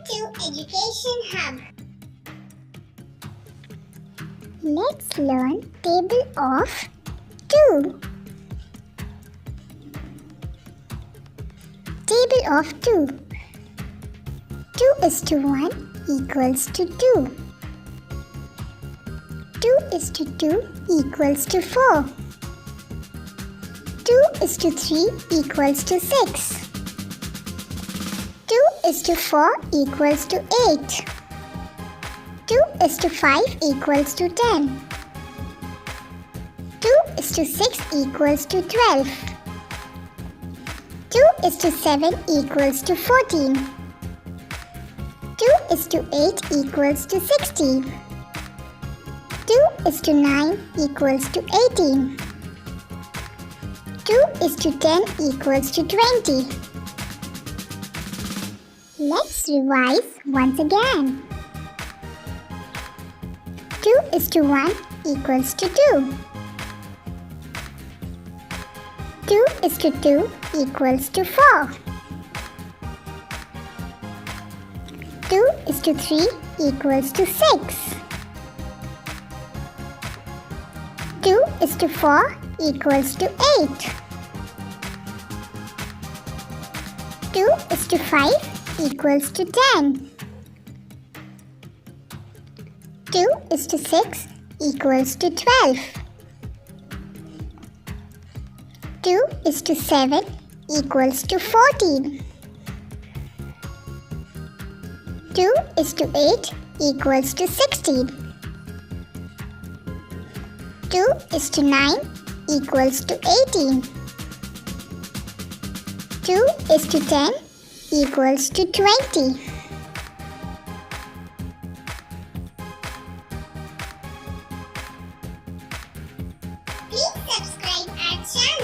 to Education Hub. Let's learn table of 2. Table of 2. 2 is to 1 equals to 2. 2 is to 2 equals to 4. 2 is to 3 equals to 6. 2 is to 4 equals to 8. 2 is to 5 equals to 10. 2 is to 6 equals to 12. 2 is to 7 equals to 14. 2 is to 8 equals to 16. 2 is to 9 equals to 18. 2 is to 10 equals to 20. Let's revise once again. 2 is to 1 equals to 2. 2 is to 2 equals to 4. 2 is to 3 equals to 6. 2 is to 4 equals to 8. 2 is to 5 equals to 10. 2 is to 6 equals to 12. 2 is to 7 equals to 14. 2 is to 8 equals to 16. 2 is to 9 equals to 18. 2 is to 10 equals to 20. Please subscribe our channel.